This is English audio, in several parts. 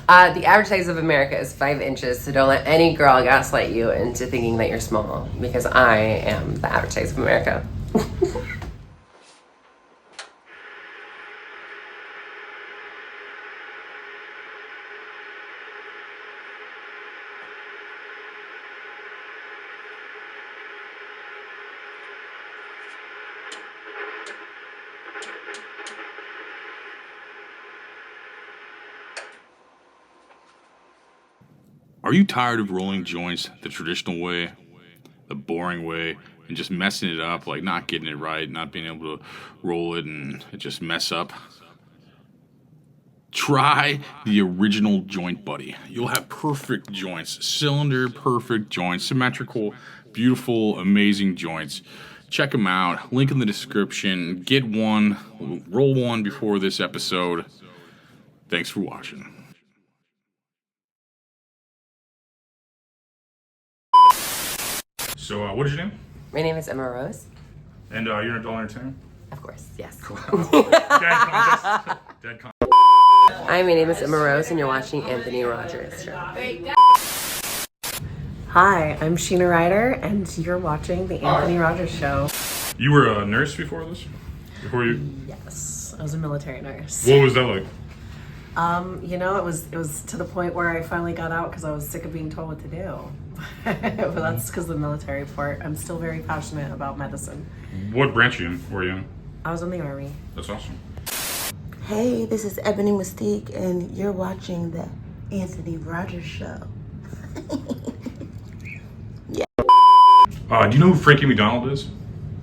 The average size of America is 5 inches, so don't let any girl gaslight you into thinking that you're small, because I am the average size of America. Are you tired of rolling joints the traditional way, the boring way, and just messing it up, like not getting it right, not being able to roll it and it just mess up? Try the original Joint Buddy. You'll have perfect joints, cylinder perfect joints, symmetrical, beautiful, amazing joints. Check them out. Link in the description. Get one. Roll one before this episode. Thanks for watching. So, what is your name? My name is Emma Rose. And you're an adult entertainer? Of course, yes. Cool. Dead contest. Dead contest. Hi, my name is Emma Rose, and you're watching Anthony Rogers Show. Hi, I'm Sheena Ryder, and you're watching the Anthony Rogers Show. You were a nurse before this? Before you? Yes, I was a military nurse. What was that like? You know, it was to the point where I finally got out because I was sick of being told what to do. But that's because of the military part. I'm still very passionate about medicine. What branch were you in? I was in the Army. That's awesome. Hey, this is Ebony Mystique, and you're watching the Anthony Rogers Show. Do you know who Frankie McDonald is?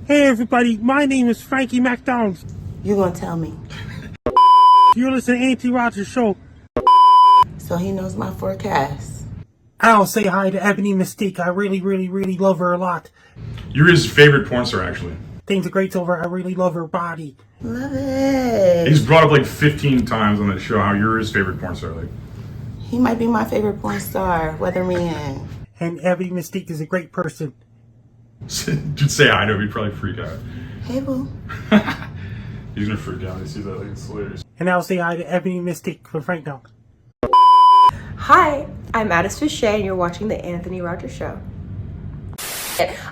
Hey everybody, my name is Frankie McDonald. You gonna tell me? You're listening to Anthony Rogers Show. So he knows my forecast. I'll say hi to Ebony Mystique. I really, really, really love her a lot. You're his favorite porn star, actually. Things are great over. I really love her body. Love it. He's brought up like 15 times on that show how you're his favorite porn star. Like, He might be my favorite porn star, weatherman. And Ebony Mystique is a great person. just say hi to him, he'd probably freak out. Hey, boo. He's gonna freak out. He sees that, like, it's hilarious. And I'll say hi to Ebony Mystique for Frank now. Hi, I'm Addis Fouche, and you're watching the Anthony Rogers Show.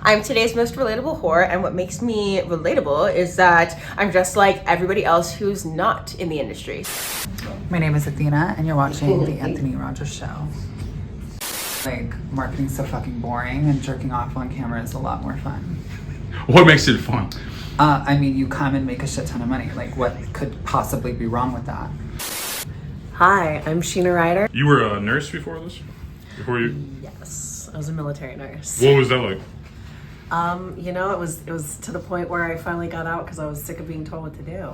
I'm today's most relatable whore, and what makes me relatable is that I'm just like everybody else who's not in the industry. My name is Athena, and you're watching the Anthony Rogers Show. Like, marketing's so fucking boring, and jerking off on camera is a lot more fun. What makes it fun? I mean, you come and make a shit ton of money. Like, what could possibly be wrong with that? Hi, I'm Sheena Ryder. You were a nurse before this? Before you? Yes, I was a military nurse. What was that like? You know, it was to the point where I finally got out because I was sick of being told what to do.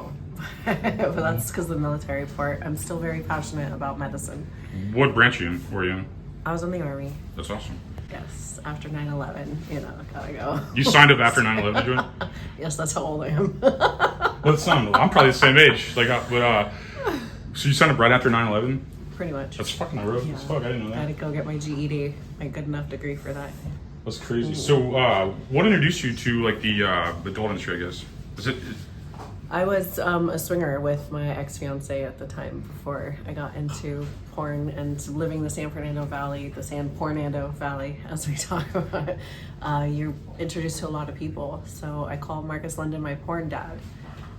But that's because of the military part. I'm still very passionate about medicine. What branch were you in? I was in the Army. That's awesome. Yes, after 9/11, you know, gotta go. You signed up after 9/11 to join? Yes, that's how old I am. What's I'm probably the same age. Like, so you signed up right after 9/11? Pretty much. That's fucking rough as fuck. I didn't know I had that. to go get my GED, my good enough degree for that. That's crazy. So, what introduced you to like the adult industry? I guess is it? I was a swinger with my ex-fiance at the time before I got into porn and living the San Fernando Valley, the San Pornando Valley, as we talk about it. You're introduced to a lot of people. So I called Marcus London my porn dad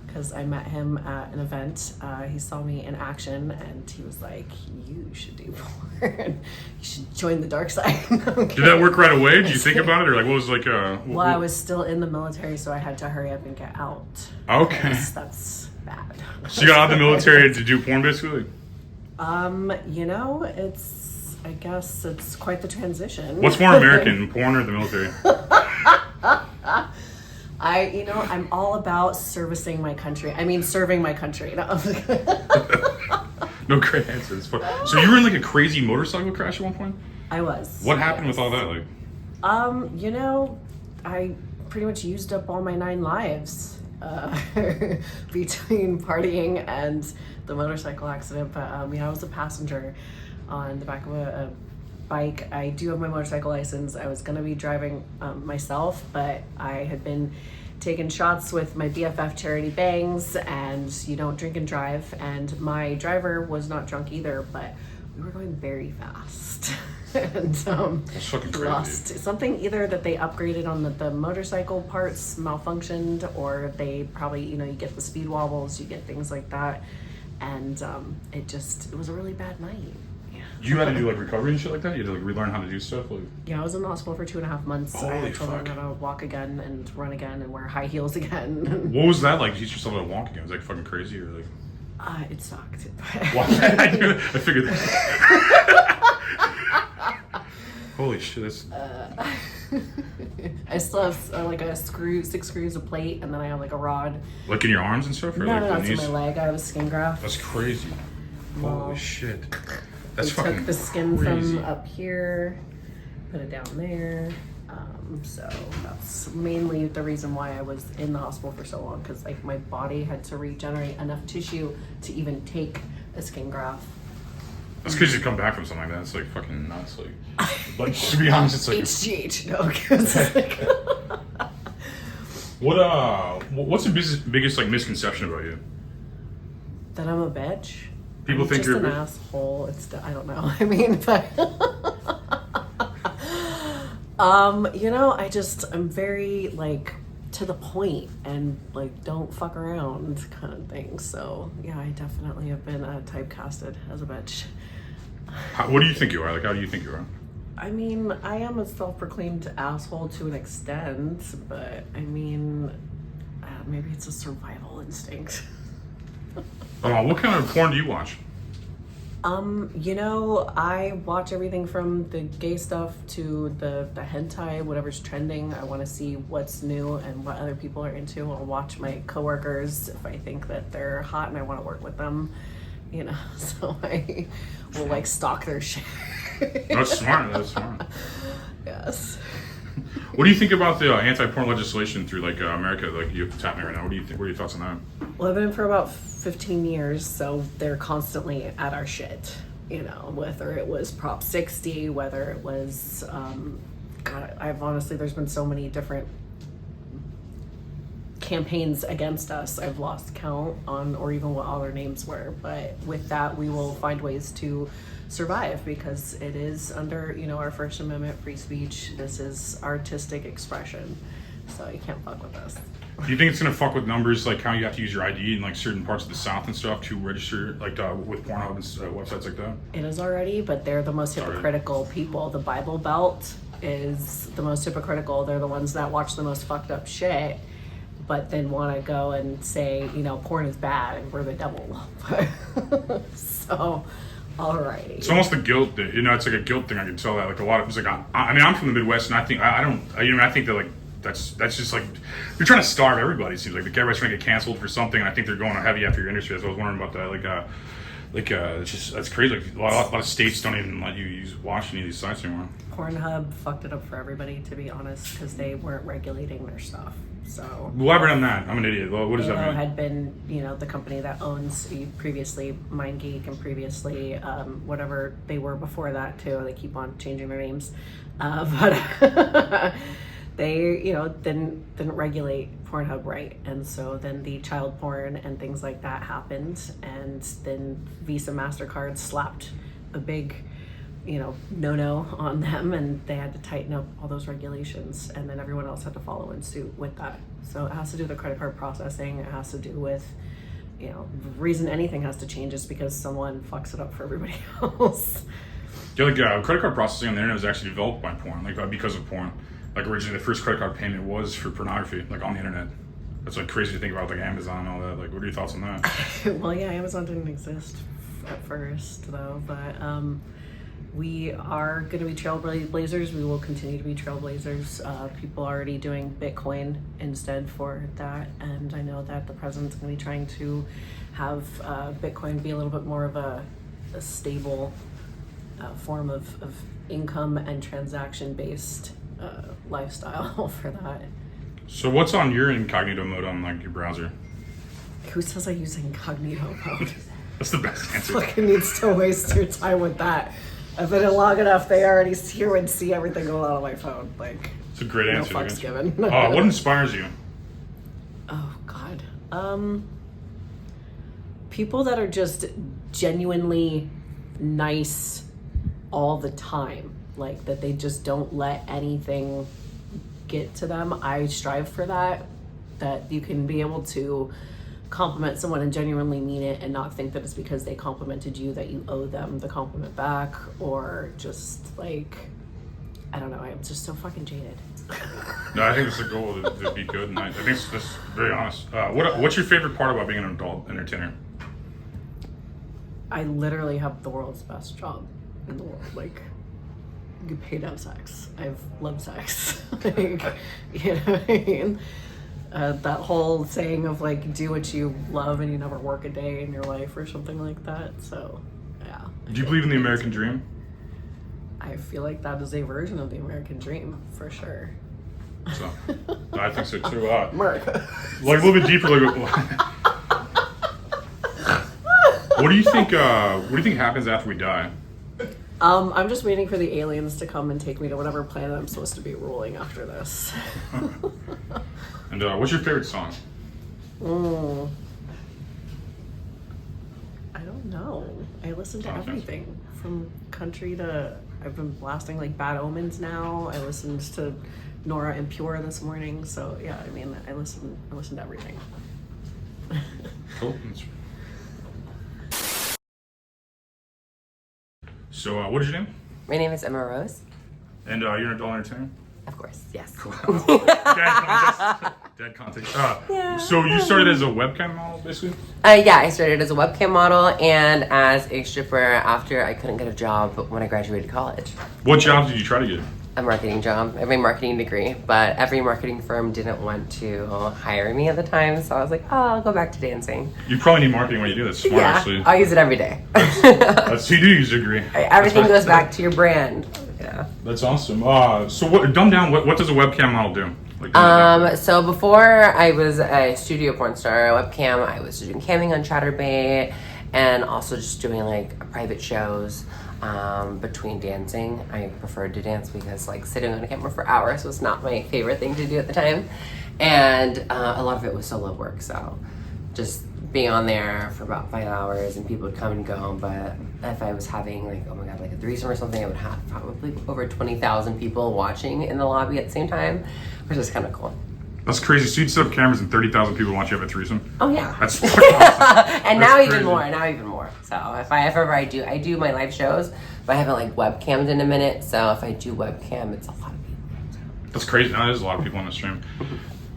because I met him at an event. He saw me in action and he was like, you should do porn. You should join the dark side. Okay. Did that work right away? Did you think about it, or like what was like? Well, I was still in the military, so I had to hurry up and get out. Okay. That's bad. So you got out of the military to do porn, basically. You know, I guess it's quite the transition. What's more American, porn or the military? I'm all about serving my country. No. No great answers. So you were in like a crazy motorcycle crash at one point? I was. What happened with all that? Like, you know, I pretty much used up all my 9 lives between partying and the motorcycle accident. But I was a passenger on the back of a bike. I do have my motorcycle license. I was gonna be driving myself, but I had been taking shots with my BFF Charity Bangs, and you don't drink and drive. And my driver was not drunk either, but we were going very fast. And That's fucking crazy. lost something, either that they upgraded on the motorcycle parts malfunctioned, or they probably, you get the speed wobbles, you get things like that. And it was a really bad night. You had to do like recovery and shit like that? You had to like relearn how to do stuff? Like... Yeah, I was in the hospital for 2.5 months. I Holy had to learn fuck. how to walk again and run again and wear high heels again. What was that like? Teach yourself how to walk again? Was that fucking crazy or like? It sucked. I figured that. Holy shit, that's... I still have like a 6 screws, a plate, and then I have like a rod. Like in your arms and stuff? Or No, like no, the it's in knees? my leg. I have a skin graft. That's crazy. Holy shit. That's They fucking took the skin crazy. from up here, put it down there. So that's mainly the reason why I was in the hospital for so long, because like my body had to regenerate enough tissue to even take a skin graft. That's because you come back from something like that. It's like fucking nuts. Like to be honest, it's like... HGH, no, because like... What's the biggest like misconception about you? that I'm a bitch. People I'm think just you're a an bitch? asshole. I don't know. I mean, but I'm very like to the point and like don't fuck around kind of thing. So yeah, I definitely have been typecasted as a bitch. What do you think you are? Like, how do you think you are? I mean, I am a self-proclaimed asshole to an extent, but I mean, maybe it's a survival instinct. What kind of porn do you watch? I watch everything from the gay stuff to the hentai, whatever's trending. I want to see what's new and what other people are into. I'll watch my coworkers if I think that they're hot and I want to work with them, so I will like stalk their shit. That's smart. That's smart. Yes. What do you think about the anti-porn legislation through like America, like it's happening right now? What do you think? What are your thoughts on that? Well, I've been in for about 15 years, so they're constantly at our shit. Whether it was Prop 60, whether it was, I've honestly, there's been so many different campaigns against us. I've lost count on, or even what all their names were. But with that, we will find ways to survive, because it is under, our First Amendment free speech. This is artistic expression, so you can't fuck with us. Do you think it's gonna fuck with numbers, like how you have to use your ID in like certain parts of the South and stuff to register, like with Pornhub and websites like that? It is already, but they're the most hypocritical people. The Bible Belt is the most hypocritical. They're the ones that watch the most fucked up shit, but then want to go and say, porn is bad and we're the devil. So, alrighty. It's almost the guilt that, it's like a guilt thing. I can tell that like a lot of it's like I'm from the Midwest, and I think I think that like that's just like you're trying to starve everybody. It seems like everybody's trying to get canceled for something, and I think they're going heavy after your industry. So I was wondering about that. It's just that's crazy. Like a lot of states don't even let you watch any of these sites anymore. Pornhub fucked it up for everybody, to be honest, because they weren't regulating their stuff. So elaborate on that. I'm an idiot. Well, what does that mean? had been, the company that owns previously MindGeek and previously whatever they were before that too. They keep on changing their names, but they, didn't regulate Pornhub right, and so then the child porn and things like that happened, and then Visa, MasterCard slapped a big no on them, and they had to tighten up all those regulations, and then everyone else had to follow in suit with that. So it has to do with the credit card processing. It has to do with, the reason anything has to change is because someone fucks it up for everybody else. Yeah, like credit card processing on the internet was actually developed by porn, like because of porn. Like originally, the first credit card payment was for pornography, like on the internet. That's like crazy to think about, like Amazon and all that. Like, what are your thoughts on that? Well, yeah, Amazon didn't exist at first, though, but we are going to be trailblazers. We will continue to be trailblazers. People are already doing Bitcoin instead for that, and I know that the president's going to be trying to have Bitcoin be a little bit more of a stable form of income and transaction-based lifestyle for that. So what's on your incognito mode on like your browser? Who says I use incognito mode? That's the best answer. Fucking needs to waste your time with that. I've been in long enough, they already see everything going on my phone. Like, It's a great answer. No fucks given. What inspires you? People that are just genuinely nice all the time, like that they just don't let anything get to them. I strive for that you can be able to compliment someone and genuinely mean it and not think that it's because they complimented you that you owe them the compliment back, or just like, I don't know, I'm just so fucking jaded. No, I think it's a goal to be good, and I think that's very honest. What's your favorite part about being an adult entertainer? I literally have the world's best job in the world. Like, you get paid to have sex. I've loved sex. Like, you know what I mean? That whole saying of like, do what you love and you never work a day in your life or something like that. So, yeah. Do you believe in the American dream? I feel like that is a version of the American dream, for sure. So, I think so too. America. Like a little bit deeper, like. What do you think happens after we die? I'm just waiting for the aliens to come and take me to whatever planet I'm supposed to be ruling after this. And what's your favorite song? I don't know. I listen to everything from country to. I've been blasting like Bad Omens now. I listened to Nora and Pure this morning. So yeah, I mean, I listen to everything. Cool. So, what is your name? My name is Emma Rose. And you're an adult entertainer? Of course, yes. Dead context. So you started as a webcam model, basically? Yeah, I started as a webcam model and as a stripper after I couldn't get a job when I graduated college. What jobs did you try to get? A marketing job. I have a marketing degree, but every marketing firm didn't want to hire me at the time, so I was like, oh, I'll go back to dancing. You probably need marketing when you do this. Smart, actually. I'll use it every day. So you do use a degree. Everything goes back to your brand. Yeah. That's awesome. So dumb down, what does a webcam model do? Like, so before I was a studio porn star, webcam, I was doing camming on Chatterbait and also just doing like private shows. Between dancing, I preferred to dance because like sitting on a camera for hours was not my favorite thing to do at the time, and a lot of it was solo work, so just being on there for about 5 hours and people would come and go. But if I was having like, oh my god, like a threesome or something, I would have probably over 20,000 people watching in the lobby at the same time, which is kind of cool. That's crazy. So you'd set up cameras and 30,000 people watch you have a threesome? Oh yeah. That's fucking awesome. And now even more. So if I do my live shows, but I haven't like webcammed in a minute. So if I do webcam, it's a lot of people. That's crazy. Now there's a lot of people on the stream.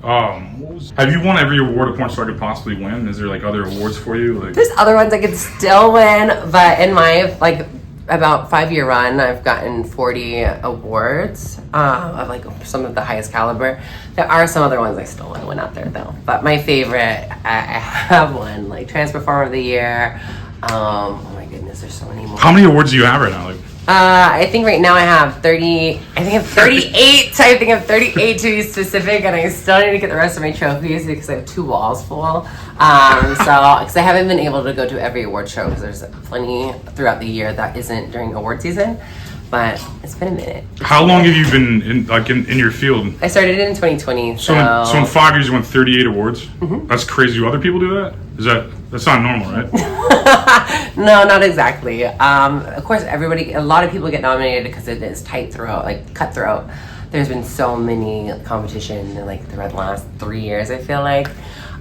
Have you won every award a porn star could possibly win? Is there like other awards for you? Like, there's other ones I could still win, but in my like about 5-year run, I've gotten 40 awards of like some of the highest caliber. There are some other ones I still want to win out there though. But my favorite, I have won like Trans Performer of the Year. Oh my goodness, there's so many more. How many awards do you have right now? Like, I think right now I have 30. I think I have 38. I think I have 38 to be specific, and I still need to get the rest of my trophies because I have 2 walls full. Because I haven't been able to go to every award show because there's plenty throughout the year that isn't during award season. But it's been a minute. How long have you been in your field? I started in 2020. So in 5 years you won 38 awards? Mm-hmm. That's crazy. Do other people do that? That's not normal, right? No, not exactly. Of course, a lot of people get nominated because it is cutthroat. There's been so many competition in like the last 3 years, I feel like.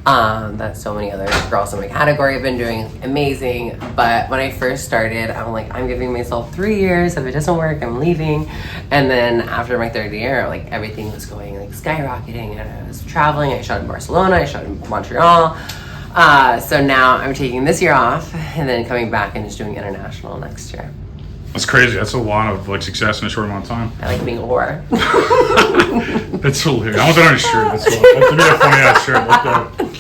That so many other girls in my category have been doing amazing. But when I first started, I'm giving myself 3 years. If it doesn't work, I'm leaving. And then after my 3rd year, like everything was going like skyrocketing, and I was traveling. I shot in Barcelona, I shot in Montreal. So now I'm taking this year off and then coming back and just doing international next year. That's crazy. That's a lot of like success in a short amount of time. I like being a whore. That's hilarious. I want that on a shirt. That's a funny ass shirt. Like that.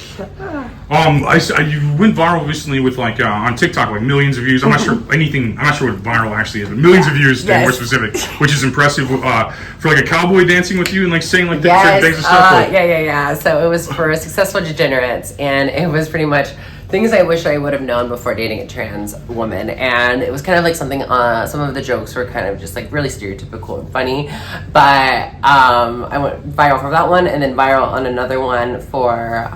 You went viral recently with like on TikTok, like millions of views. I'm not sure what viral actually is, but millions of views to be more specific, which is impressive. For like a cowboy dancing with you and like saying like certain things and stuff. Yeah. So it was for Successful Degenerates, and it was pretty much Things I wish I would have known before dating a trans woman, and it was kind of like something. Some of the jokes were kind of just like really stereotypical and funny, but I went viral for that one, and then viral on another one for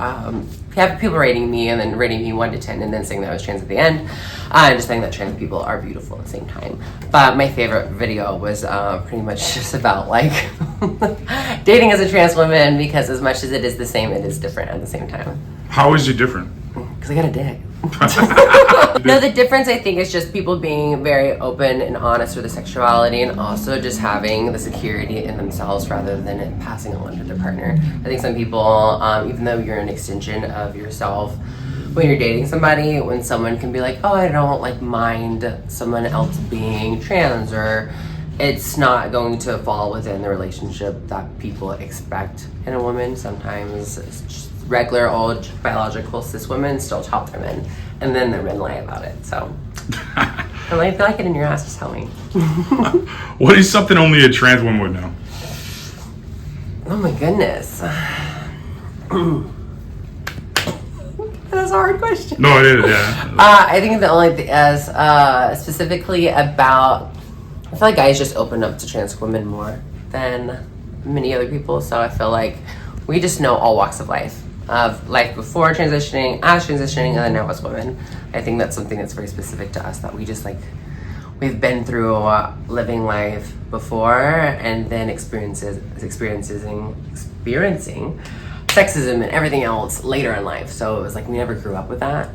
people rating me, and then rating me 1 to 10, and then saying that I was trans at the end, and just saying that trans people are beautiful at the same time. But my favorite video was pretty much just about like dating as a trans woman, because as much as it is the same, it is different at the same time. How is it different? Because I got a dick. No, the difference I think is just people being very open and honest with their sexuality, and also just having the security in themselves rather than it passing on to their partner. I think some people, even though you're an extension of yourself, when you're dating somebody, when someone can be like, oh, I don't like mind someone else being trans, or it's not going to fall within the relationship that people expect in a woman. Sometimes it's just regular old biological cis women still top their men, and then their men lie about it. So if you feel like it in your ass, just tell me. What is something only a trans woman would know? Oh my goodness. That's a hard question. No, it is, yeah. I think the only thing is specifically about, I feel like guys just open up to trans women more than many other people. So I feel like we just know all walks of life before transitioning, as transitioning, and then now as women. I think that's something that's very specific to us, that we just like, we've been through living life before, and then experiencing sexism and everything else later in life. So it was like we never grew up with that.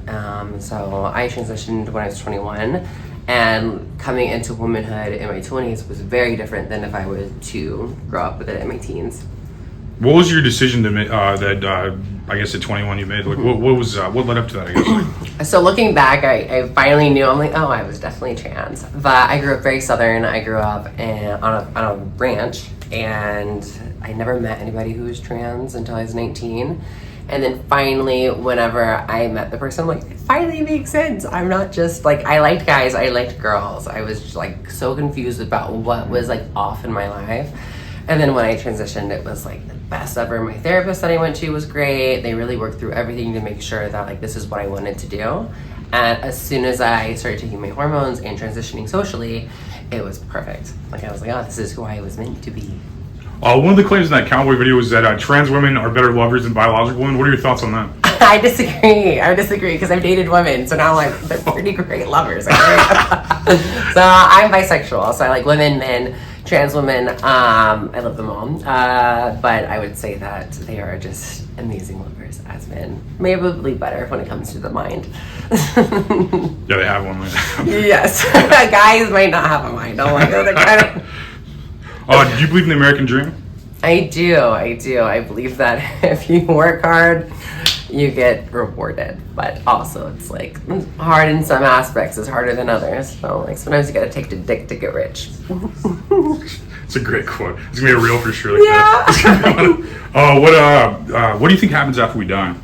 So I transitioned when I was 21, and coming into womanhood in my 20s was very different than if I were to grow up with it in my teens. What was your decision to make that I guess at 21 you made? Like, what led up to that, I guess? So looking back, I finally knew. I'm like, oh, I was definitely trans. But I grew up very Southern. I grew up on a ranch, and I never met anybody who was trans until I was 19. And then finally, whenever I met the person, I'm like, it finally makes sense. I'm not just like, I liked guys, I liked girls. I was just like so confused about what was like off in my life. And then when I transitioned, it was like the best ever. My therapist that I went to was great. They really worked through everything to make sure that like this is what I wanted to do. And as soon as I started taking my hormones and transitioning socially, it was perfect. Like I was like, oh, this is who I was meant to be. One of the claims in that cowboy video was that trans women are better lovers than biological women. What are your thoughts on that? I disagree because I've dated women, so now like they're pretty great lovers. So I'm bisexual, so I like women, men, trans women. I love them all, but I would say that they are just amazing lovers as men. Maybe better when it comes to the mind. Yeah, they have one. Yes, guys might not have a mind. I'm like, oh, they're kind of. Do you believe in the American dream? I do. I believe that if you work hard, you get rewarded. But also, it's like hard in some aspects is harder than others. So, like sometimes you gotta take the dick to get rich. It's a great quote. It's gonna be a reel for sure. Like Yeah. That. What do you think happens after we die?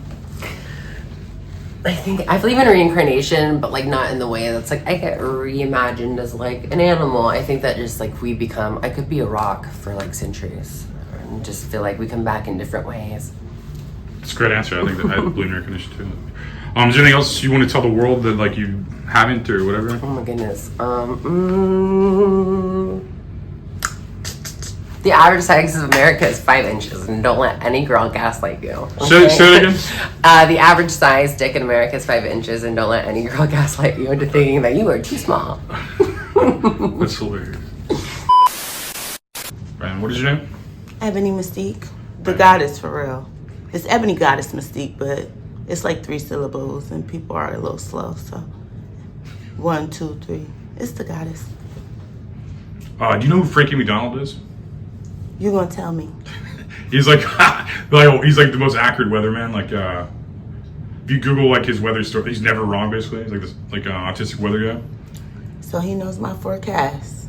I believe in reincarnation, but like not in the way that's like I get reimagined as like an animal. I think that just like I could be a rock for like centuries and just feel like we come back in different ways. It's a great answer. I think that I believe in reincarnation too. Is there anything else you want to tell the world that like you haven't or whatever? Oh my goodness. The average size of America is 5 inches, and don't let any girl gaslight you. Okay? Say it again. The average size dick in America is 5 inches, and don't let any girl gaslight you into thinking that you are too small. That's hilarious. Ryan, what is your name? Ebony Mystique. The goddess for real. It's Ebony Goddess Mystique, but it's like 3 syllables, and people are a little slow, so 1, 2, 3. It's the goddess. Do you know who Frankie McDonald is? You gonna tell me? He's like, he's like the most accurate weatherman. Like, if you Google like his weather story, he's never wrong. Basically, he's like this, like an autistic weather guy. So he knows my forecast.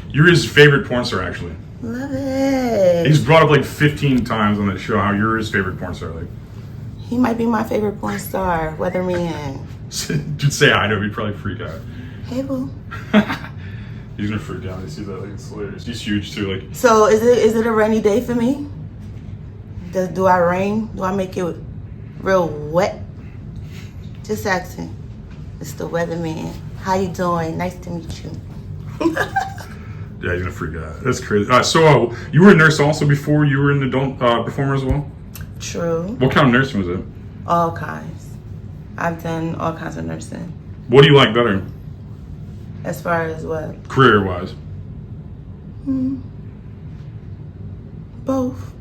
You're his favorite porn star, actually. Love it. He's brought up like 15 times on that show how you're his favorite porn star. Like, He might be my favorite porn star, weatherman. just say hi to him. He'd probably freak out. Hey, boo. He's gonna freak out. He sees that. Like, it's hilarious. He's huge too. Like, So is it a rainy day for me? Do I rain? Do I make it real wet? Just asking. It's the weatherman. How you doing? Nice to meet you. Yeah, you're gonna freak out. That's crazy. So you were a nurse also before you were an adult performer as well? True. What kind of nursing was it? All kinds. I've done all kinds of nursing. What do you like better? As far as what? Career-wise? Both.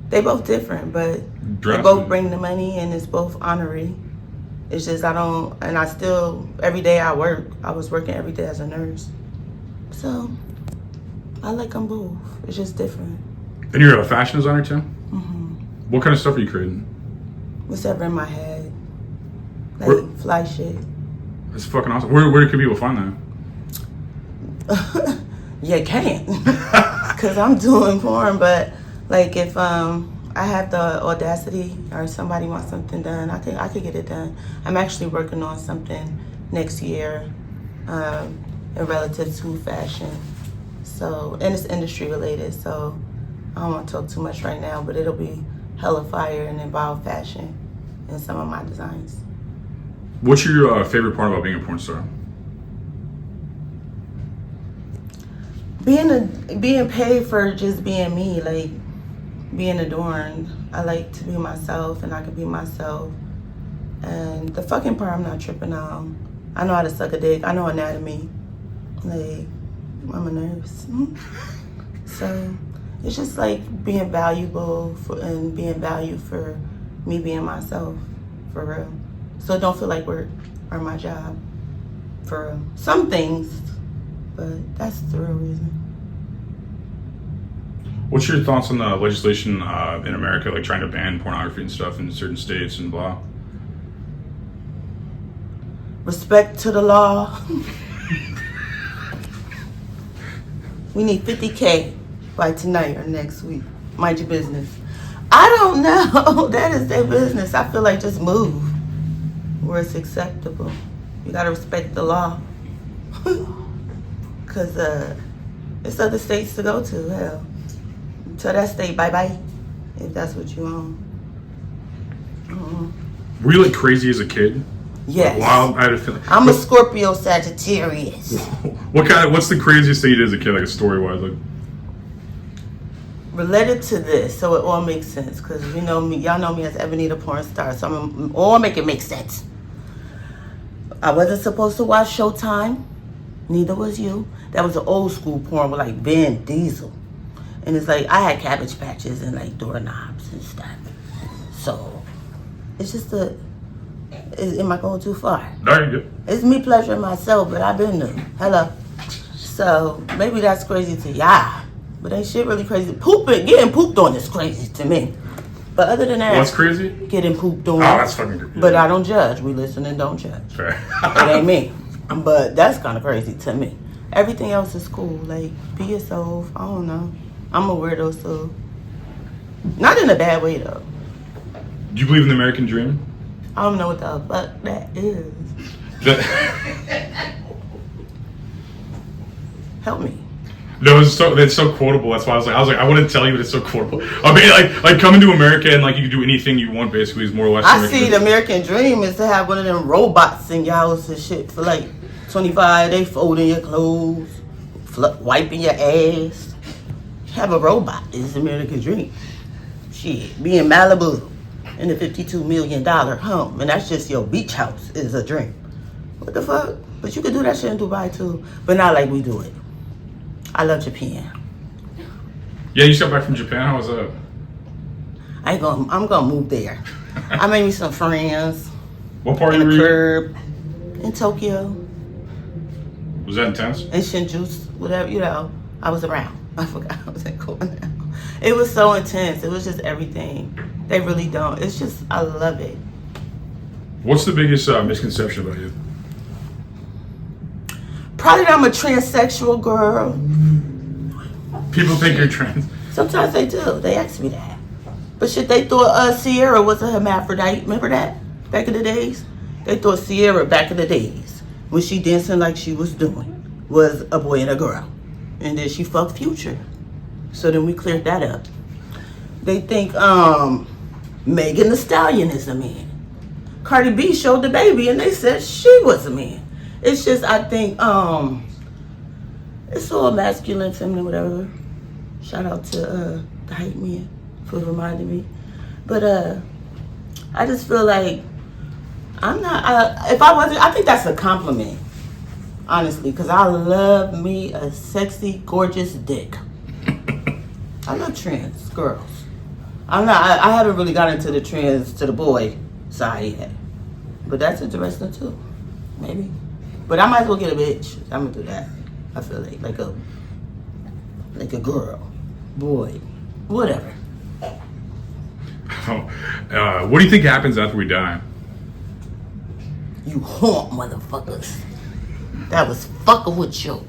They both different, but they Drastic. both bring the money and it's both honorary. It's just I still, every day I was working every day as a nurse. So, I like them both. It's just different. And you're a fashion designer too? Mm-hmm. What kind of stuff are you creating? Whatever in my head. Like fly shit. That's fucking awesome. Where can people find that? You can't. Because I'm doing porn, but like if I have the audacity or somebody wants something done, I could get it done. I'm actually working on something next year in relative to fashion. So, and it's industry related, so I don't want to talk too much right now, but it'll be hella fire and involve fashion in some of my designs. What's your favorite part about being a porn star? Being paid for just being me, like being adorned. I like to be myself, and I can be myself. And the fucking part I'm not tripping on. I know how to suck a dick. I know anatomy. Like, I'm a nurse. So it's just like being valuable and being valued for me being myself, for real. So it don't feel like work or my job, for real. Some things, but that's the real reason. What's your thoughts on the legislation in America, like trying to ban pornography and stuff in certain states and blah? Respect to the law. We need 50K by tonight or next week. Mind your business. I don't know. That is their business. I feel like just move where it's acceptable. You gotta respect the law. Cause it's other states to go to, hell. Tell that state bye-bye, if that's what you want. Were you like crazy as a kid? Yes. Like, wild? I had a feeling. I'm a Scorpio Sagittarius. What's the craziest thing you did as a kid, like a story-wise? Like, Related to this, so it all makes sense, because you know me, y'all know me as Ebony the porn star, so I'm all make it make sense. I wasn't supposed to watch Showtime, neither was you. That was an old school porn with like Vin Diesel. And it's like, I had cabbage patches and like doorknobs and stuff. So, it's just am I going too far? no, you're good. It's me pleasuring myself, but I've been there. Hello. So, maybe that's crazy to y'all. But ain't shit really crazy. Getting pooped on is crazy to me. But other than that, What's crazy? getting pooped on. Oh, that's fucking good. But I don't judge. We listen and don't judge. Fair. It ain't me. But that's kind of crazy to me. Everything else is cool. Like, be yourself. I don't know. I'm a weirdo, so. Not in a bad way, though. Do you believe in the American dream? I don't know what the fuck that is. Help me. No, it's so quotable. That's why I was like, I wouldn't tell you, but it's so quotable. I mean, like coming to America and like you can do anything you want. Basically, is more or less. I see the American dream is to have one of them robots in your house and shit for like $25. They folding your clothes, wiping your ass. Have a robot is the American dream. Shit, be in Malibu in a $52 million home, and that's just your beach house is a dream. What the fuck? But you could do that shit in Dubai too, but not like we do it. I love Japan. Yeah, you just got back from Japan. How was that? I'm gonna move there. I made me some friends. What part in of the you? curb in Tokyo. Was that intense? In Shinjuku, whatever, you know. I was around. I forgot I was going now. It was so intense. It was just everything. They really don't. It's just, I love it. What's the biggest misconception about you? Probably that I'm a transsexual girl. People think you're trans. Sometimes they do. They ask me that. But shit, they thought Sierra was a hermaphrodite. Remember that? Back in the days? They thought Sierra back in the days, when she dancing like she was doing, was a boy and a girl. And then she fucked Future. So then we cleared that up. They think Megan Thee Stallion is a man. Cardi B showed the baby and they said she was a man. It's just, I think, it's all masculine, feminine, whatever. Shout out to the hype man for reminding me. But I just feel like I'm not, if I wasn't, I think that's a compliment, honestly, because I love me a sexy, gorgeous dick. I love trans girls. I haven't really got into the trans to the boy side yet. But that's interesting too. Maybe. But I might as well get a bitch. I'm gonna do that. I feel like a girl, boy, whatever. What do you think happens after we die? You haunt motherfuckers. That was fucking with you.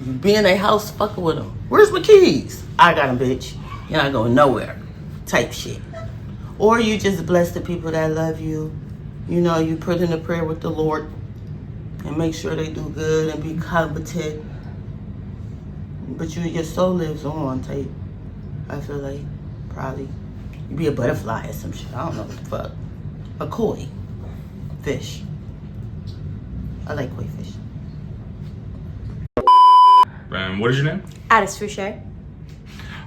You be in their house fucking with them. Where's my keys? I got them, bitch. You're not going nowhere. Type shit. Or you just bless the people that love you. You know, you put in a prayer with the Lord and make sure they do good and be competent. But your soul lives on, type. I feel like probably you be a butterfly or some shit. I don't know what the fuck. A koi fish. I like koi fish. And what is your name? Addis Fouche.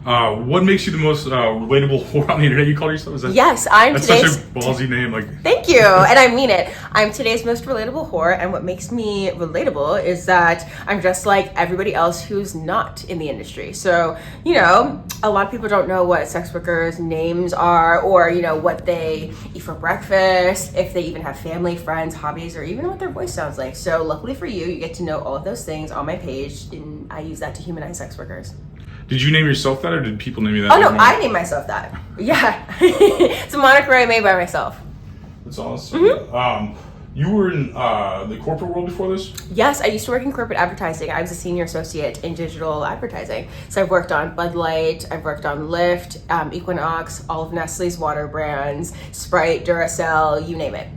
What makes you the most relatable whore on the internet? You call yourself? Is that, Yes, I'm that's today's. such a ballsy name. Like, Thank you, and I mean it. I'm today's most relatable whore, and what makes me relatable is that I'm just like everybody else who's not in the industry. So, you know, a lot of people don't know what sex workers' names are, or, you know, what they eat for breakfast, if they even have family, friends, hobbies, or even what their voice sounds like. So luckily for you, you get to know all of those things on my page, and I use that to humanize sex workers. did you name yourself that, or did people name you that? Oh no, I named myself that. Yeah. It's a moniker I made by myself. That's awesome. You were in the corporate world before this? Yes, I used to work in corporate advertising. I was a senior associate in digital advertising. So I've worked on Bud Light, I've worked on Lyft, Equinox, all of Nestle's water brands, Sprite, Duracell, you name it.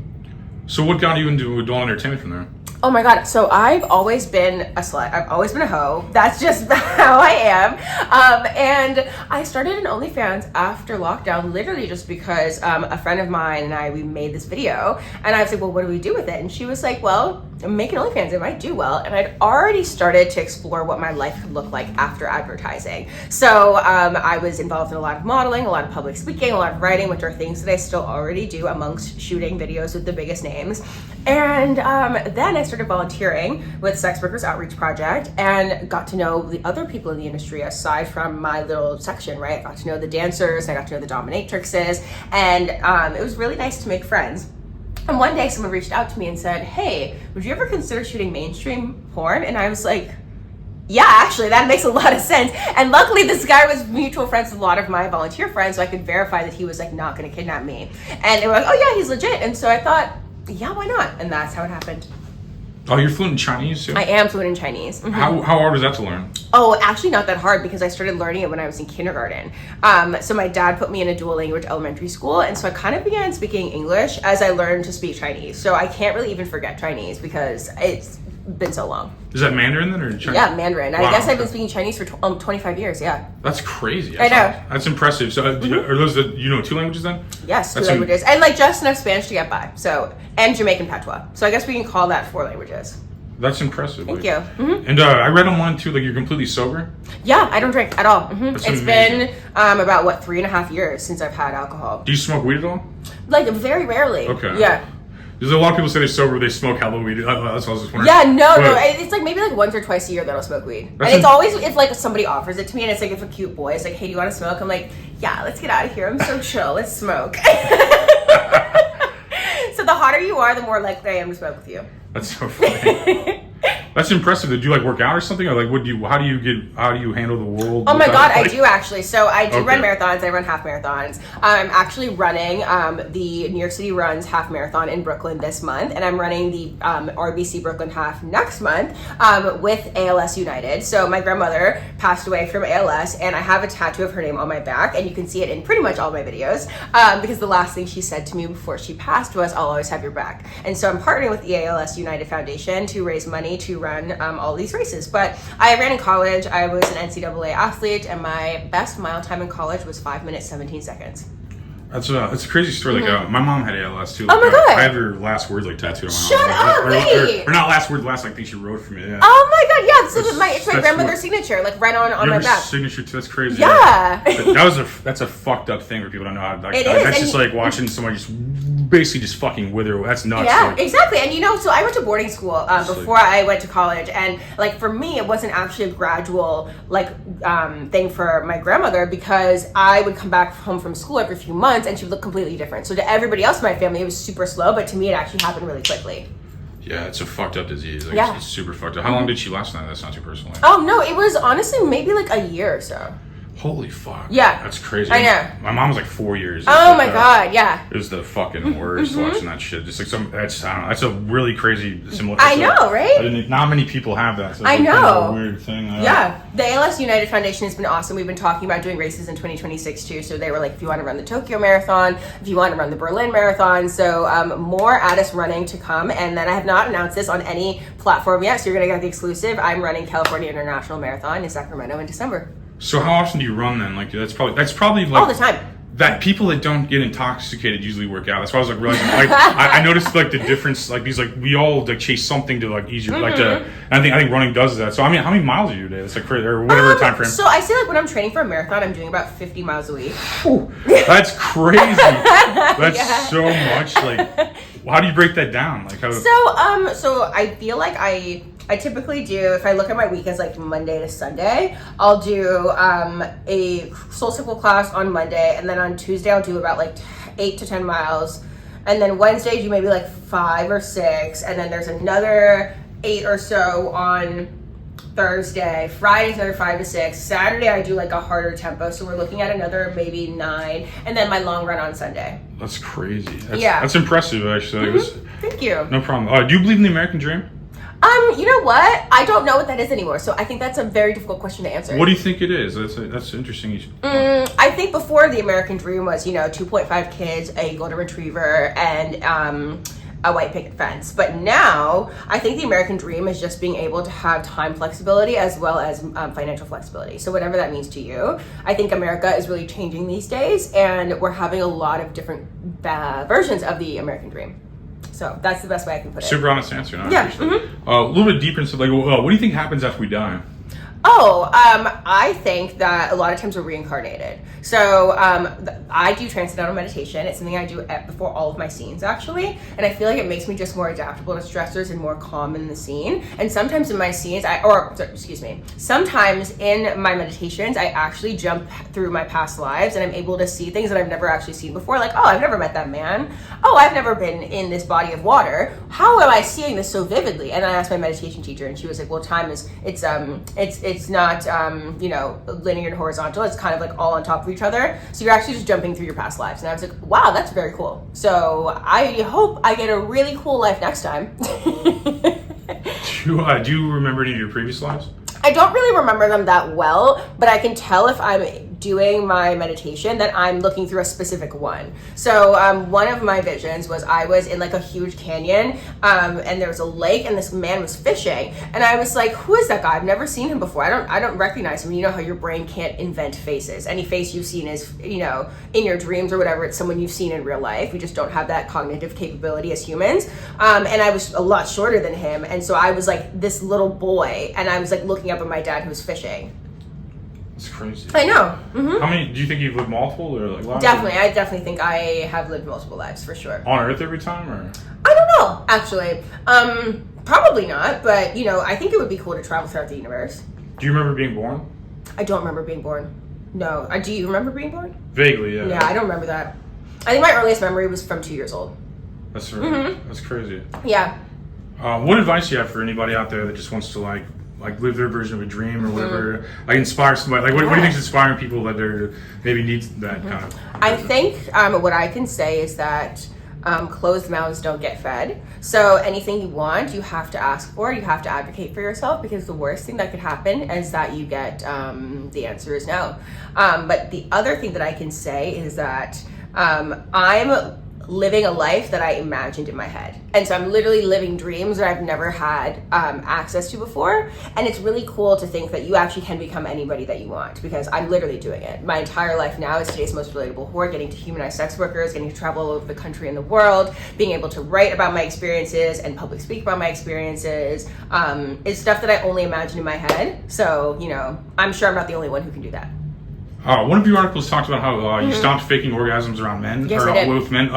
So what got you into adult entertainment from there? Oh my God. So I've always been a slut. I've always been a hoe. That's just how I am. And I started an OnlyFans after lockdown, literally just because a friend of mine and we made this video. And I was like, well, what do we do with it? And she was like, well, make an OnlyFans. It might do well. And I'd already started to explore what my life could look like after advertising. So I was involved in a lot of modeling, a lot of public speaking, a lot of writing, which are things that I still already do amongst shooting videos with the biggest names. And then I started volunteering with Sex Workers Outreach Project and got to know the other people in the industry aside from my little section, right? I got to know the dancers, I got to know the dominatrixes, and it was really nice to make friends. And one day someone reached out to me and said, hey, would you ever consider shooting mainstream porn? And I was like, yeah, actually, that makes a lot of sense. And luckily, this guy was mutual friends with a lot of my volunteer friends, so I could verify that he was like not gonna kidnap me. And they were like, oh yeah, he's legit. And so I thought, yeah, why not? And that's how it happened. Oh, you're fluent in Chinese too? I am fluent in Chinese. Mhm. How hard was that to learn? Oh, actually not that hard because I started learning it when I was in kindergarten. So my dad put me in a dual language elementary school, and so I kind of began speaking English as I learned to speak Chinese. So I can't really even forget Chinese because it's been so long. Is that Mandarin then, or Chinese? Yeah, Mandarin. Wow, I guess I've okay. been speaking Chinese for 25 years, yeah. That's crazy. I know. That's impressive. So are those you know 2 languages then? Yes, 2 That's languages. And like just enough Spanish to get by. So, and Jamaican patois. So I guess we can call that 4 languages. That's impressive. Thank you. Mm-hmm. And I read online too, like you're completely sober. Yeah, I don't drink at all. Mm-hmm. That's It's amazing. been about 3.5 years since I've had alcohol. Do you smoke weed at all? Like very rarely. Okay. Yeah. There's a lot of people say they're sober, they smoke hella weed. That's what I was just wondering. Yeah, no. But- It's like maybe like once or twice a year that I'll smoke weed. That's And it's an- always if like somebody offers it to me and it's like if a cute boy is like, hey, do you want to smoke? I'm like, yeah, let's get out of here. I'm so chill. Let's smoke. So the hotter you are, the more likely I am to smoke with you. That's so funny. That's impressive. Did you like work out or something? Or like, how do you handle the world? Oh my without, God, I like- do actually. So I do Okay. run marathons. I run half marathons. I'm actually running the New York City Runs half marathon in Brooklyn this month, and I'm running the RBC Brooklyn half next month with ALS United. So my grandmother passed away from ALS, and I have a tattoo of her name on my back, and you can see it in pretty much all my videos because the last thing she said to me before she passed was, "I'll always have your back." And so I'm partnering with the ALS United Foundation to raise money to run all these races. But I ran in college. I was an NCAA athlete, and my best mile time in college was 5 minutes 17 seconds. It's a crazy story. Like my mom had ALS too. Oh my God. I have her last words like tattooed on my Shut arm. up, wait. Or not last word, last like thing she wrote for me. Yeah. Oh my God, yeah. So it's my That's grandmother's what- signature, like right on my Your back. signature too. That's crazy. Yeah. That's a fucked up thing for people to know how. Like, It is, that's and just like watching somebody just basically just fucking wither. That's nuts. Yeah, Like, exactly. And so I went to boarding school before I went to college, and like for me, it wasn't actually a gradual thing for my grandmother, because I would come back home from school every few months, and she would look completely different. So to everybody else in my family, it was super slow, but to me, it actually happened really quickly. Yeah, it's a fucked up disease. Like, Yeah. it's super fucked up. How long did she last now? That's not too personal. Oh no, it was honestly maybe like a year or so. Holy fuck. Yeah. That's crazy. I know. My mom was like 4 years. Oh my God, yeah. It was the fucking worst watching that shit. Just like I don't know, that's a really crazy similar. I know, right? Not many people have that. So I it's kind of know. a weird thing. Yeah, the ALS United Foundation has been awesome. We've been talking about doing races in 2026 too. So they were like, if you want to run the Tokyo Marathon, if you want to run the Berlin Marathon. So more Addis running to come. And then I have not announced this on any platform yet, so you're going to get the exclusive. I'm running California International Marathon in Sacramento in December. So how often do you run then? Like that's probably like All the time. That people that don't get intoxicated usually work out. That's why I was like realizing. Like I noticed like the difference. Like because like we all like chase something to like easier. Like to. And I think running does that. So I mean, how many miles do you do a day? It's like or whatever time frame. So I say like when I'm training for a marathon, I'm doing about 50 miles a week. Ooh, that's crazy. That's so much. Like, how do you break that down? Like how? So I feel like I typically do, if I look at my week as like Monday to Sunday, I'll do a Soul Cycle class on Monday, and then on Tuesday I'll do about like 8 to 10 miles, and then Wednesday I do maybe like 5 or 6, and then there's another 8 or so on Thursday. Friday's another 5 to 6. Saturday I do like a harder tempo, so we're looking at another maybe 9, and then my long run on Sunday. That's crazy. Yeah. That's impressive actually. Thank you. No problem. Do you believe in the American dream? You know what? I don't know what that is anymore, so I think that's a very difficult question to answer. What do you think it is? That's interesting. I think before the American dream was, 2.5 kids, a golden retriever, and a white picket fence. But now, I think the American dream is just being able to have time flexibility as well as financial flexibility. So whatever that means to you, I think America is really changing these days, and we're having a lot of different versions of the American dream. So that's the best way I can put it. Super honest answer. No, Yeah, I appreciate it. A little bit deeper into like, what do you think happens after we die? I think that a lot of times we're reincarnated. So I do transcendental meditation. It's something I do before all of my scenes, actually. And I feel like it makes me just more adaptable to stressors and more calm in the scene. And sometimes in my scenes, sometimes in my meditations, I actually jump through my past lives, and I'm able to see things that I've never actually seen before. Like, oh, I've never met that man. Oh, I've never been in this body of water. How am I seeing this so vividly? And I asked my meditation teacher, and she was like, well, time is, it's not, linear and horizontal. It's kind of like all on top of each other. So you're actually just jumping through your past lives. And I was like, wow, that's very cool. So I hope I get a really cool life next time. Do you remember any of your previous lives? I don't really remember them that well, but I can tell if I'm doing my meditation that I'm looking through a specific one. So one of my visions was I was in like a huge canyon, and there was a lake, and this man was fishing, and I was like, who is that guy? I've never seen him before. I don't recognize him. You know how your brain can't invent faces. Any face you've seen is, in your dreams or whatever, it's someone you've seen in real life. We just don't have that cognitive capability as humans. And I was a lot shorter than him, and so I was like this little boy, and I was like looking up at my dad who was fishing. It's crazy. I know. Mm-hmm. How many? Do you think you've lived multiple or like lives? Definitely, I definitely think I have lived multiple lives for sure. On Earth every time, or? I don't know, actually. Probably not, but I think it would be cool to travel throughout the universe. Do you remember being born? I don't remember being born. No. Do you remember being born? Vaguely, yeah. Yeah, I don't remember that. I think my earliest memory was from 2 years old. That's right. That's crazy. Yeah. What advice do you have for anybody out there that just wants to like live their version of a dream or whatever? Like inspire somebody. Like what do you think is inspiring people that they're maybe need that kind of? I think what I can say is that closed mouths don't get fed. So anything you want, you have to ask for. You have to advocate for yourself, because the worst thing that could happen is that you get the answer is no. But the other thing that I can say is that I'm living a life that I imagined in my head. And so I'm literally living dreams that I've never had access to before. And it's really cool to think that you actually can become anybody that you want, because I'm literally doing it. My entire life now is today's most relatable whore, getting to humanize sex workers, getting to travel all over the country and the world, being able to write about my experiences and public speak about my experiences. It's stuff that I only imagine in my head. So, you know, I'm sure I'm not the only one who can do that. One of your articles talked about how you stopped faking orgasms around men, Yes, or I did. with men.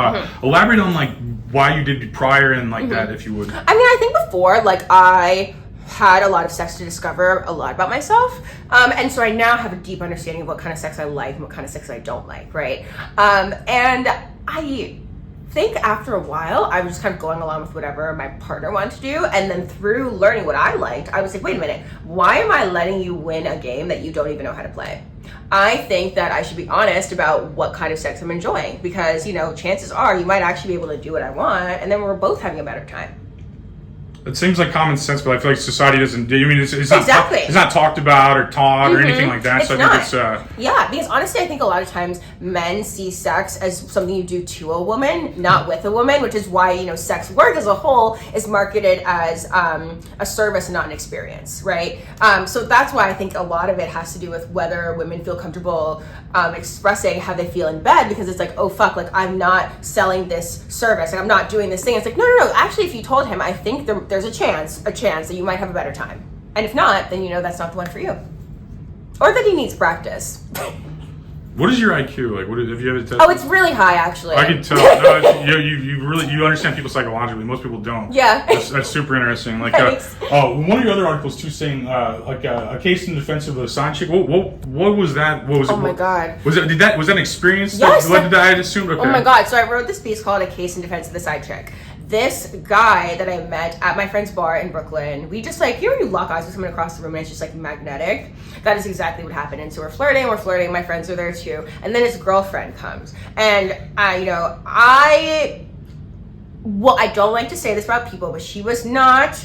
Elaborate on like why you did prior and like that, if you would. I mean, I think before, like, I had a lot of sex to discover a lot about myself. And so I now have a deep understanding of what kind of sex I like and what kind of sex I don't like, right? And I think after a while, I was just kind of going along with whatever my partner wanted to do. And then through learning what I liked, I was like, wait a minute, why am I letting you win a game that you don't even know how to play? I think that I should be honest about what kind of sex I'm enjoying, because, you know, chances are you might actually be able to do what I want, and then we're both having a better time. It seems like common sense, but I feel like society doesn't. I mean, it's Exactly. It's not talked about or taught or anything like that. It's so I not. think it's. Yeah, because honestly, I think a lot of times men see sex as something you do to a woman, not with a woman, which is why, you know, sex work as a whole is marketed as a service and not an experience, right? So that's why I think a lot of it has to do with whether women feel comfortable expressing how they feel in bed, because it's like, oh fuck, like I'm not selling this service, and I'm not doing this thing. It's like, no. Actually, if you told him, I think there's a chance that you might have a better time. And if not, then you know that's not the one for you. Or that he needs practice. What is your IQ like? What have you ever tested? Oh, it's really high, actually. I can tell. No, you understand people psychologically. Most people don't. Yeah. That's super interesting. Like, Thanks. one of your other articles too, saying a case in defense of a side chick. What was that? What was it? Oh my God. Was that an experience? Yes. That led to that, I assumed. Okay. Oh my God. So I wrote this piece called A Case in Defense of the Side Chick. This guy that I met at my friend's bar in Brooklyn, we just like, you know when you lock eyes with someone across the room and it's just like magnetic? That is exactly what happened. And so we're flirting, my friends are there too. And then his girlfriend comes. And I don't like to say this about people, but she was not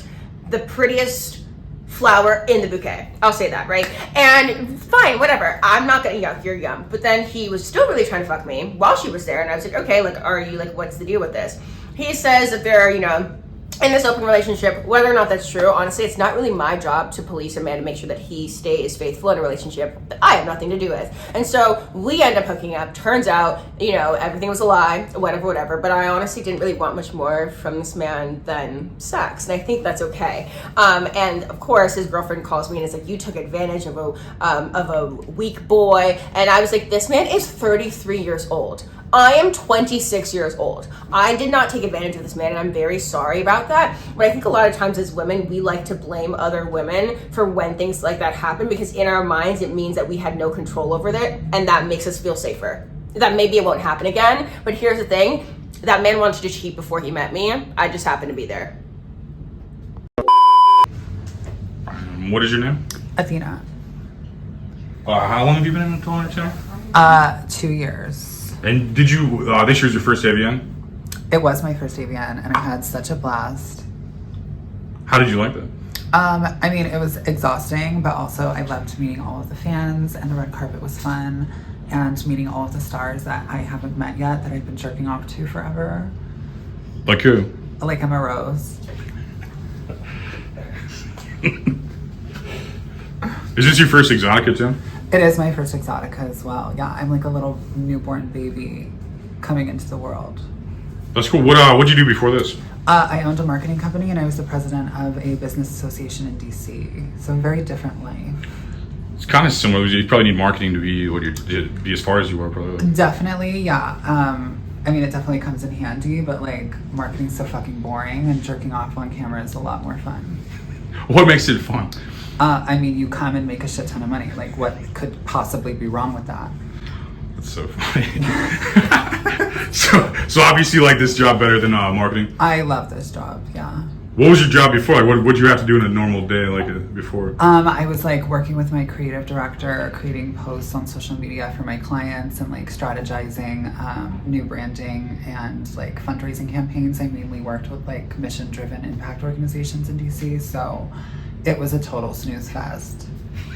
the prettiest flower in the bouquet. I'll say that, right? And fine, whatever. I'm not gonna, you're young. But then he was still really trying to fuck me while she was there. And I was like, okay, like, are you, like, what's the deal with this? He says that they're, you know, in this open relationship. Whether or not that's true, honestly, it's not really my job to police a man to make sure that he stays faithful in a relationship that I have nothing to do with. And so we end up hooking up. Turns out, you know, everything was a lie, whatever. But I honestly didn't really want much more from this man than sex. And I think that's okay. And of course, his girlfriend calls me and is like, you took advantage of a weak boy. And I was like, this man is 33 years old. I am 26 years old. I did not take advantage of this man, and I'm very sorry about that. But I think a lot of times as women, we like to blame other women for when things like that happen, because in our minds, it means that we had no control over it, and that makes us feel safer. That maybe it won't happen again, but here's the thing. That man wanted to cheat before he met me. I just happened to be there. What is your name? Athena. How long have you been in the culinary channel? 2 years. And did you, this year's your first AVN? It was my first AVN, and I had such a blast. How did you like that? I mean, it was exhausting, but also I loved meeting all of the fans, and the red carpet was fun, and meeting all of the stars that I haven't met yet that I've been jerking off to forever. Like who? Like Emma Rose. Is this your first Exotica too? It is my first Exotica as well. Yeah, I'm like a little newborn baby coming into the world. That's cool. What'd you do before this? I owned a marketing company, and I was the president of a business association in DC. So a very different life. It's kind of similar. You probably need marketing to be as far as you are, probably. Definitely, yeah. I mean, it definitely comes in handy, but like marketing's so fucking boring, and jerking off on camera is a lot more fun. What makes it fun? I mean, you come and make a shit ton of money. Like, what could possibly be wrong with that? That's so funny. so obviously you like this job better than marketing? I love this job, yeah. What was your job before? Like, what did you have to do in a normal day before? I was like working with my creative director, creating posts on social media for my clients, and like strategizing new branding and like fundraising campaigns. I mainly worked with like mission-driven impact organizations in DC, so it was a total snooze fest.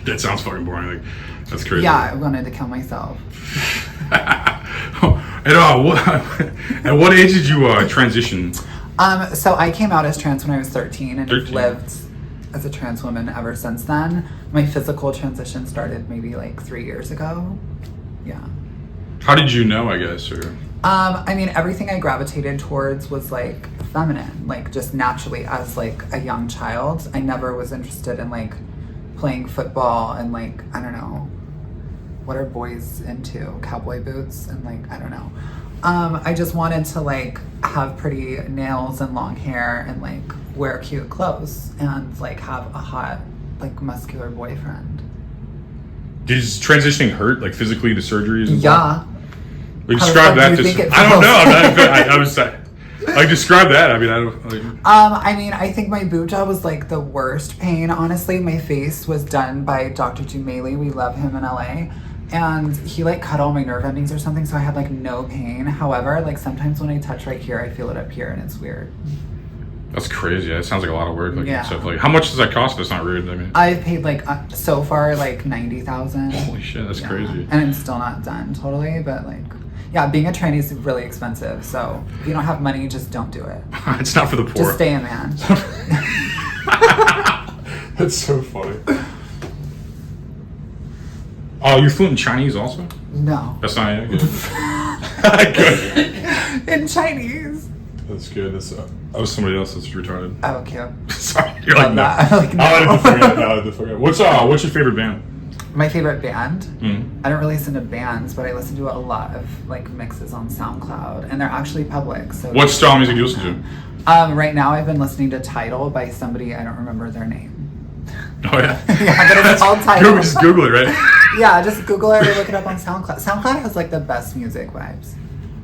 That sounds fucking boring. Like, that's crazy. Yeah, I wanted to kill myself. At what age did you transition? So I came out as trans when I was 13 and have 13. lived as a trans woman ever since then. My physical transition started maybe like 3 years ago. Yeah. How did you know, I guess? Or I mean, everything I gravitated towards was like feminine, like just naturally as like a young child. I never was interested in like playing football and like, I don't know, what are boys into? Cowboy boots and like, I don't know. I just wanted to like have pretty nails and long hair and like wear cute clothes and like have a hot, like muscular boyfriend. did transitioning hurt, like physically, the surgeries? And Yeah. stuff? Like, describe that. I don't know. I was like, describe that. I mean, I don't. Like, I mean, I think my boob job was like the worst pain. Honestly, my face was done by Dr. Jumeli. We love him in LA. And he like cut all my nerve endings or something, so I had like no pain. However, like sometimes when I touch right here, I feel it up here, and it's weird. that's crazy. That sounds like a lot of work. Like, Yeah. stuff. Like, how much does that cost? That's not rude. I mean, I've paid like so far like 90,000. holy shit, that's crazy. And I'm still not done totally, but like, yeah, being a tranny is really expensive. So if you don't have money, just don't do it. It's not for the poor. Just stay a man. That's so funny. Oh, you're fluent in Chinese also? No. That's not it. Good. Good. In Chinese. That's good. That's I was somebody else that's retarded. Oh, cute. Sorry, you're like Love no. that. I'm like, no. I didn't forget. No, I didn't forget. What's your favorite band? My favorite band? Mm. I don't really listen to bands, but I listen to a lot of like mixes on SoundCloud, and they're actually public. So What style of music do you listen to? Right now, I've been listening to Tidal by somebody I don't remember their name. Oh yeah. Yeah, but it's all Tidal. Just Google it, right? Yeah, just Google it or look it up on SoundCloud. SoundCloud has like the best music vibes.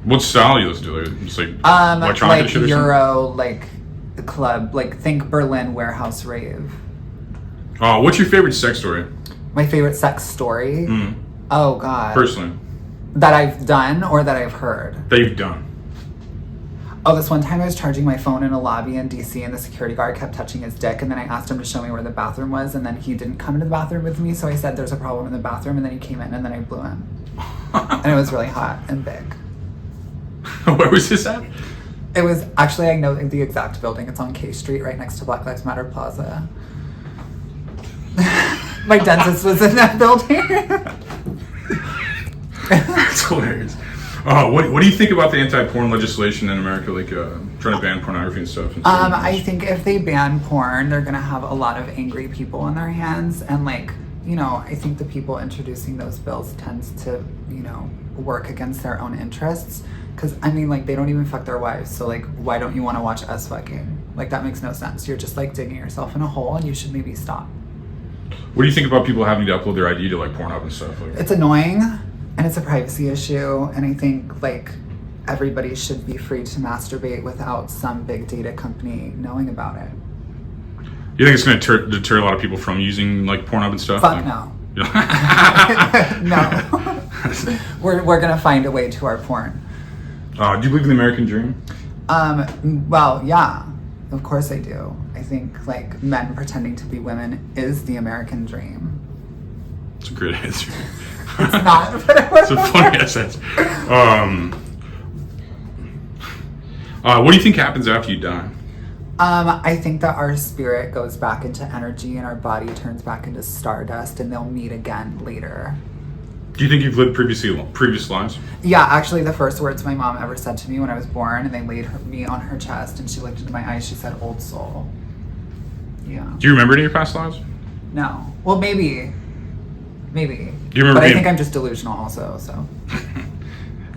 What style do you listen to? Like, just like electronic Like shit or Euro, like club, like think Berlin warehouse rave. something? Oh, what's your favorite sex story? My favorite sex story. Mm. Oh God. Personally, That I've done or that I've heard. that you've done. Oh, this one time I was charging my phone in a lobby in DC and the security guard kept touching his dick, and then I asked him to show me where the bathroom was, and then he didn't come into the bathroom with me, so I said there's a problem in the bathroom, and then he came in and then I blew him. And it was really hot and big. Where was this at? It was actually, I know the exact building. It's on K Street right next to Black Lives Matter Plaza. My dentist was in that building. That's hilarious. What do you think about the anti-porn legislation in America, like trying to ban pornography and stuff? And I think if they ban porn, they're gonna have a lot of angry people on their hands, and like, you know, I think the people introducing those bills tends to, you know, work against their own interests. Because I mean, like, they don't even fuck their wives, so like, why don't you want to watch us fucking? Like, that makes no sense. You're just like digging yourself in a hole, and you should maybe stop. What do you think about people having to upload their ID to like Pornhub and stuff? Like, It's annoying, and it's a privacy issue, and I think like everybody should be free to masturbate without some big data company knowing about it. you think it's going to deter a lot of people from using like Pornhub and stuff? Fuck Like- no. No. We're gonna find a way to our porn. Do you believe in the American dream? Well, yeah, of course I do. I think like men pretending to be women is the American dream. It's a great answer. It's not. It's a funny answer. What do you think happens after you die? I think that our spirit goes back into energy and our body turns back into stardust, and they'll meet again later. Do you think you've lived previous lives? Yeah, actually, the first words my mom ever said to me when I was born, and they laid me on her chest, and she looked into my eyes, she said, "Old soul." Yeah. Do you remember any of your past lives? No. Well, maybe. Do you remember? But I think I'm just delusional also, so.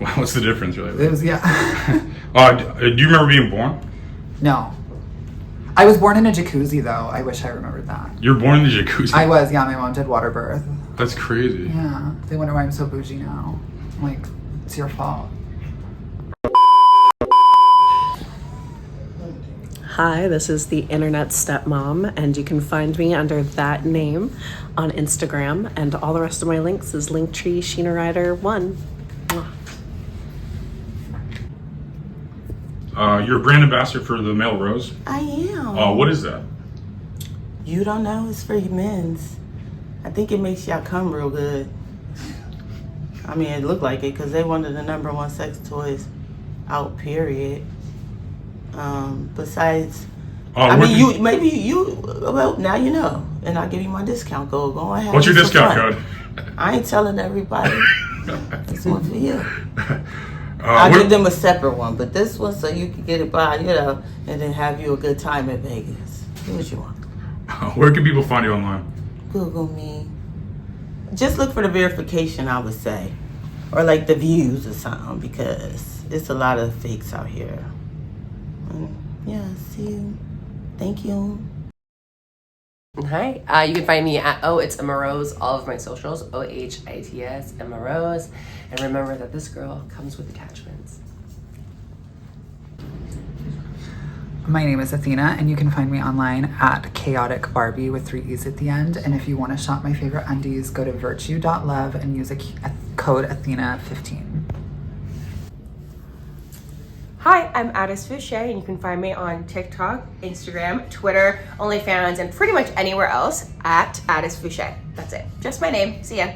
Well, what's the difference, really? It was, yeah. Do you remember being born? No. I was born in a jacuzzi, though. I wish I remembered that. You were born in the jacuzzi? I was, yeah. My mom did water birth. That's crazy. Yeah. They wonder why I'm so bougie now. I'm like, it's your fault. Hi, this is the Internet Stepmom, and you can find me under that name on Instagram, and all the rest of my links is Linktree Sheena Ryder 1. You're a brand ambassador for the Male Rose. I am. What is that? You don't know? It's for men's. I think it makes y'all come real good. I mean, it looked like it because they one of the #1 sex toys out, period. Besides, I mean, well, now you know, and I'll give you my discount code. Go ahead. What's your discount code? I ain't telling everybody. This one for you. I'll give them a separate one, but this one so you can get it by, you know, and then have you a good time at Vegas. Do what you want. Where can people find you online? Google me. Just look for the verification, I would say, or like the views or something, because it's a lot of fakes out here. And yeah, see you. Thank you. Hi, you can find me at it's Emma Rose, all of my socials, OHITS, Emma Rose. And remember that this girl comes with attachments. My name is Athena, and you can find me online at Chaotic Barbie with 3 E's at the end. And if you want to shop my favorite undies, go to virtue.love and use a code Athena15. Hi, I'm Addis Fouche, and you can find me on TikTok, Instagram, Twitter, OnlyFans, and pretty much anywhere else at Addis Fouche. That's it. Just my name. See ya.